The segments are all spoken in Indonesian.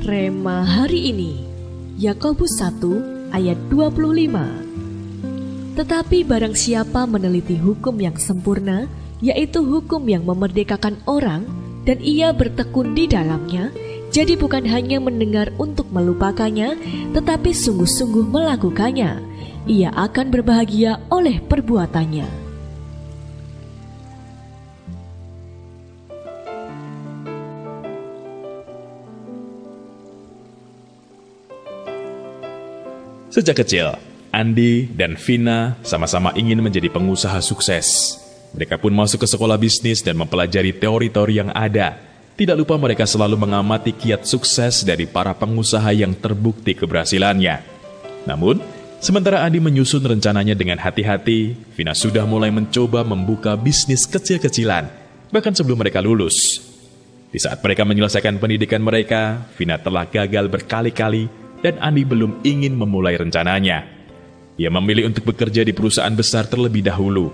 Rema hari ini, Yakobus 1 ayat 25. Tetapi barang siapa meneliti hukum yang sempurna, yaitu hukum yang memerdekakan orang, dan ia bertekun di dalamnya, jadi bukan hanya mendengar untuk melupakannya, tetapi sungguh-sungguh melakukannya, ia akan berbahagia oleh perbuatannya. Sejak kecil, Andi dan Vina sama-sama ingin menjadi pengusaha sukses. Mereka pun masuk ke sekolah bisnis dan mempelajari teori-teori yang ada. Tidak lupa mereka selalu mengamati kiat sukses dari para pengusaha yang terbukti keberhasilannya. Namun, sementara Andi menyusun rencananya dengan hati-hati, Vina sudah mulai mencoba membuka bisnis kecil-kecilan, bahkan sebelum mereka lulus. Di saat mereka menyelesaikan pendidikan mereka, Vina telah gagal berkali-kali dan Andi belum ingin memulai rencananya. Ia memilih untuk bekerja di perusahaan besar terlebih dahulu.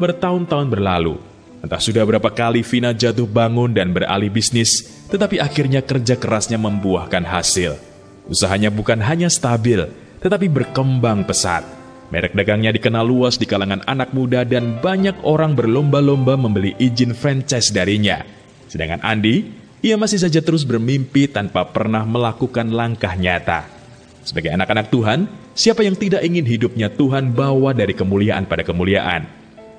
Bertahun-tahun berlalu, entah sudah berapa kali Vina jatuh bangun dan beralih bisnis, tetapi akhirnya kerja kerasnya membuahkan hasil. Usahanya bukan hanya stabil, tetapi berkembang pesat. Merek dagangnya dikenal luas di kalangan anak muda dan banyak orang berlomba-lomba membeli izin franchise darinya. Sedangkan Andi, ia masih saja terus bermimpi tanpa pernah melakukan langkah nyata. Sebagai anak-anak Tuhan, siapa yang tidak ingin hidupnya Tuhan bawa dari kemuliaan pada kemuliaan?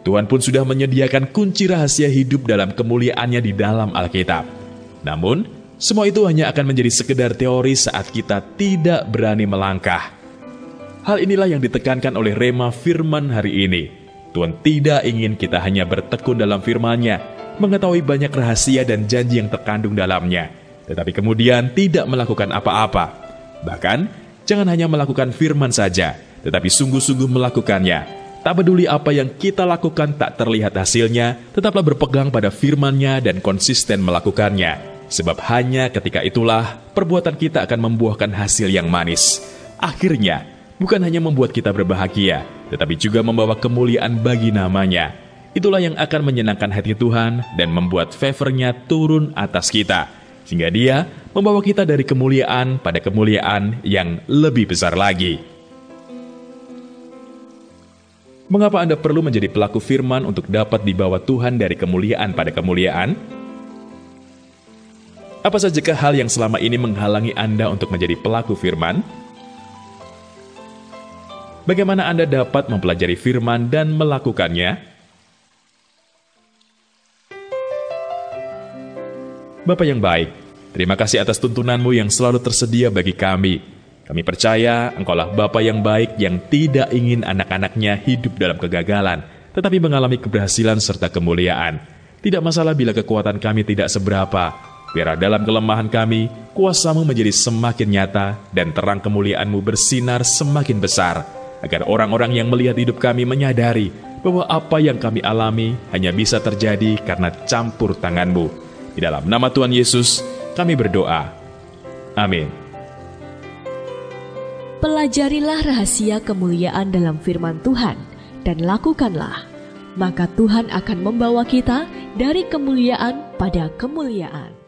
Tuhan pun sudah menyediakan kunci rahasia hidup dalam kemuliaannya di dalam Alkitab. Namun, semua itu hanya akan menjadi sekedar teori saat kita tidak berani melangkah. Hal inilah yang ditekankan oleh Rema Firman hari ini. Tuhan tidak ingin kita hanya bertekun dalam firman-Nya, mengetahui banyak rahasia dan janji yang terkandung dalamnya, tetapi kemudian tidak melakukan apa-apa. Bahkan, jangan hanya melakukan firman saja, tetapi sungguh-sungguh melakukannya. Tak peduli apa yang kita lakukan tak terlihat hasilnya, tetaplah berpegang pada firman-Nya dan konsisten melakukannya. Sebab hanya ketika itulah, perbuatan kita akan membuahkan hasil yang manis. Akhirnya, bukan hanya membuat kita berbahagia, tetapi juga membawa kemuliaan bagi nama-Nya. Itulah yang akan menyenangkan hati Tuhan dan membuat favor-Nya turun atas kita, sehingga Dia membawa kita dari kemuliaan pada kemuliaan yang lebih besar lagi. Mengapa Anda perlu menjadi pelaku firman untuk dapat dibawa Tuhan dari kemuliaan pada kemuliaan? Apa sajakah hal yang selama ini menghalangi Anda untuk menjadi pelaku firman? Bagaimana Anda dapat mempelajari firman dan melakukannya? Bapa yang baik, terima kasih atas tuntunan-Mu yang selalu tersedia bagi kami. Kami percaya Engkaulah Bapa yang baik yang tidak ingin anak-anaknya hidup dalam kegagalan, tetapi mengalami keberhasilan serta kemuliaan. Tidak masalah bila kekuatan kami tidak seberapa. Biarlah dalam kelemahan kami, kuasa-Mu menjadi semakin nyata dan terang kemuliaan-Mu bersinar semakin besar, agar orang-orang yang melihat hidup kami menyadari bahwa apa yang kami alami hanya bisa terjadi karena campur tangan-Mu. Di dalam nama Tuhan Yesus, kami berdoa. Amin. Pelajarilah rahasia kemuliaan dalam firman Tuhan, dan lakukanlah. Maka Tuhan akan membawa kita dari kemuliaan pada kemuliaan.